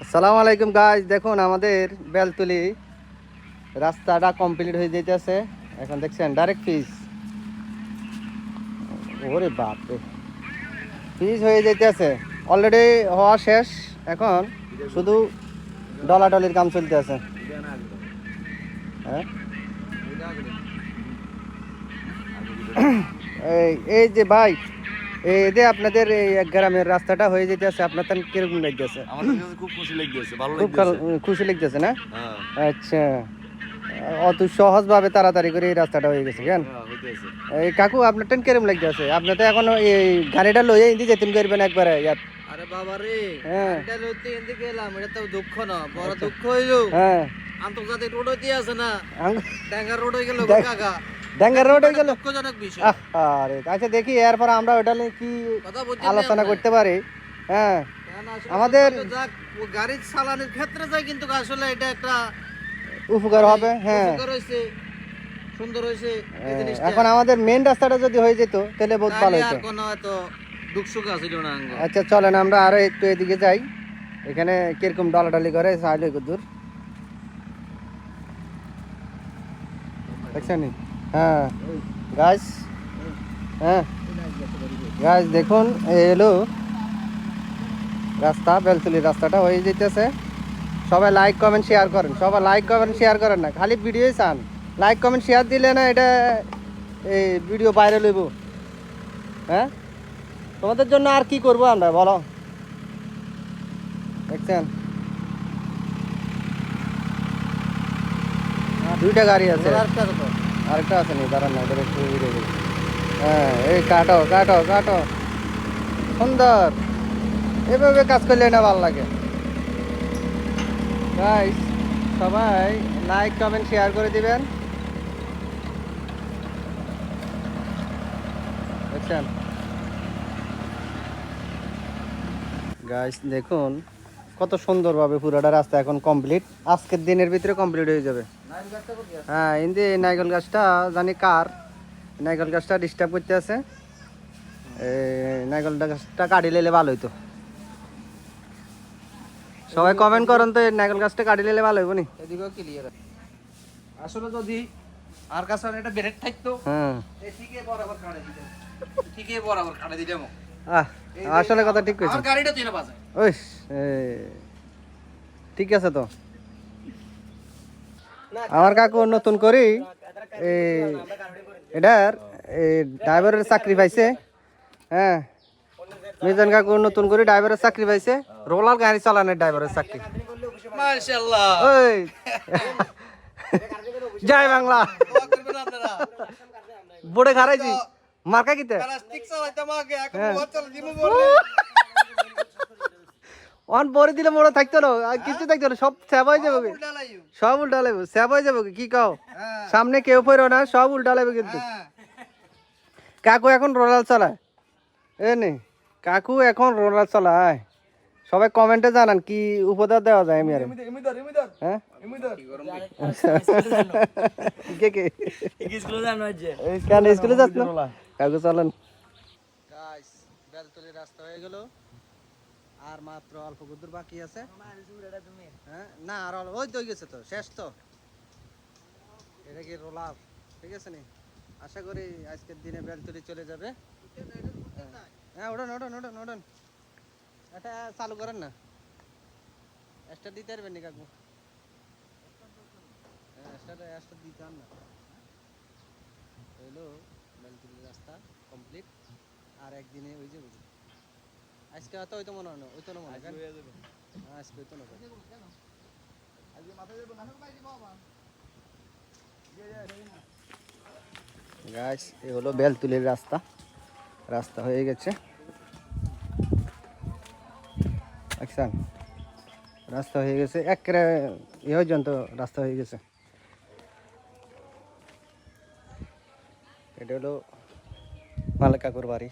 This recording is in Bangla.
আসসালামু আলাইকুম গাইস, দেখুন আমাদের বেলতলি রাস্তাটা কমপ্লিট হয়ে যাইতেছে। এখন দেখছেন ডাইরেক্ট পিচ। ওরে বাপ রে, পিচ হয়ে যাইতেছে, অলরেডি হওয়া শেষ। এখন শুধু ডলাডলির কাম চলতেছে। হ্যাঁ, এই যে ভাই, এই যে আপনাদের এই এক গ্রামের রাস্তাটা হয়ে যেতেছে, আপনার তাহলে কিরকম লাগতেছে? আমাদের কাছে খুব খুশি লাগতেছে, ভালো খুব লাগতেছে। খুশি লাগতেছে না? হ্যাঁ আচ্ছা, অত সহজ ভাবে তাড়াতাড়ি করে এই রাস্তাটা হয়ে গেছে কেন? হ্যাঁ হইতেছে। এই কাকু, আপনার টেন কেরম লাগতেছে? আপনি তো এখন এই গাড়িটা লইয়ে ইন্দি যেতেন করবেন একবারে ইয়াত। আরে বাবা রে, হ্যাঁ গাড়িটা লইতে এনতে গেলাম, এটা তো দুঃখ না, বড় দুঃখ হইলো। হ্যাঁ, আন্তর্জাতিক রোড হইতে আছে না, ট্যাঙ্গার রোড হয়ে গেল কাকা। ড্যাঙ্গার রোড হয়ে গেল। দুঃখজনক বিষয়। আরে আচ্ছা, দেখি এরপর আমরা ওটা নিয়ে কি কথা বলছি আলোচনা করতে পারি। হ্যাঁ, আমাদের আমাদের যাক গাড়ি চালানোর ক্ষেত্রে যায়, কিন্তু আসলে এটা একটা উপকার হবে। হ্যাঁ, উপকার হইছে, সুন্দর হইছে এই জিনিসটা। এখন আমাদের মেন রাস্তাটা যদি হয়ে যেত তাহলে বহুত ভালো তাহলে হতো। আর কোনো এত দুঃখ সুখ আছিল না আঙ্গ। আচ্ছা চলেন আমরা আরো একটু এদিকে যাই, এখানে কিরকম ডলাডলি করে সাইলে দূর দেখছেন। হ্যাঁ গাছ, হ্যাঁ গাছ দেখুন, এলো রাস্তা, বেলতলি রাস্তাটা হয়ে যেতেছে। সবাই লাইক কমেন্ট শেয়ার করেন, সবাই লাইক কমেন্ট শেয়ার করেন না, খালি ভিডিওই চান। লাইক কমেন্ট শেয়ার দিলে না এটা এই ভিডিও বাইরে লইব। হ্যাঁ, তোমাদের জন্য আর কি করবো আমরা, বলো। দেখছেন দুইটা গাড়ি আছে, আরেকটা আছে নি, দাঁড়ান না, ওদের একটু ঘুরে গেছে। হ্যাঁ, এই কাটো কাটো কাটো, সুন্দর। এভাবে কাজ করলে না ভালো লাগে। গাইস, সবাই লাইক কমেন্ট শেয়ার করে দিবেন। দেখছেন গাইস, দেখুন কত সুন্দরভাবে পুরোটা রাস্তা এখন কমপ্লিট, আজকের দিনের ভিতরে কমপ্লিট হয়ে যাবে। হ্যাঁ, ইন্দি নাইকল গাছটা জানি কার, নাইকল গাছটা ডিস্টার্ব করতে আছে। নাইকল গাছটা কাটি নিলে ভালো হইতো। সবাই কমেন্ট করেন তো, এই নাইকল গাছটা কাটি নিলে ভালো হইব নি? এদিকেও ক্লিয়ার। আসলে যদি আর কাছে এটা ব্রেক থাকতো, হ্যাঁ, ঠিকই বরাবর কাটে দিতাম, ঠিকই বরাবর কাটে দিতাম। আসলে কথা ঠিক কইছেন। আর গাড়িটা তিনে বাজায়। ওই ঠিক আছে তো। আমার কাকু নতুন করি এটার ড্রাইভারের চাকরি পাইছে। হ্যাঁ, মিজান কাকু নতুন করে ড্রাইভারের চাকরি পাইছে, রোলার গাড়ি চালানোর ড্রাইভারের চাকরি। মাশাআল্লাহ। ওই জয় বাংলা। বোর্ডে খারাইছি মার্কা কিতে প্লাস্টিক চালাইতাম আগে, এখন হ্যাঁ। বহুত চালা জিমু বলে। অন পরে দিলে মোড়ে থাকতো না, আর কিছু থাকতো না, সব স্যাব হয়ে যাবে, উল্টা লাইও। সব উল্টা লাগবে, স্যাব হয়ে যাবে। কি কও? হ্যাঁ। সামনে কেউ পড়ো না, সব উল্টা লাগবে কিন্তু। হ্যাঁ। কাকু এখন রোলার চালায়, এ নে কাকু এখন রোলার চালায়। সবাই কমেন্টে জানান কি উপদেশ দেওয়া যায়। আমি আর হ্যাঁ, কে কে কেন স্কুলে যাস না? কাকু চলেন। গাইস, বেলতলি রাস্তা হয়ে গেল, আর মাত্র অল্প দূর বাকি আছে। হ্যাঁ, না আর ওই তো গেছে, তো শেষ তো। এটা কি রোলার, ঠিক আছে নি? আশা করি আজকের দিনে বেলতলি চলে যাবে। হ্যাঁ, ওঠেন ওঠেন ওঠেন ওঠেন, এটা চালু করেন না, এক্সট্রা দিতে পারবেন নি কাকু? হ্যাঁ, এক্সট্রা দিতে পার না। হইলো বেলতলি রাস্তা কমপ্লিট, আর একদিনে হয়ে যাবে। আজকে হয়তো ওই তো মনে হয় না, ওই তো মনে হয় আজকে ওই তো না। গাইস, এই হলো বেলতলির রাস্তা, রাস্তা হয়ে গেছে। আচ্ছা, রাস্তা হয়ে গেছে একেবারে এ পর্যন্ত রাস্তা হয়ে গেছে। এটা হলো মালিক কাকুর বাড়ি।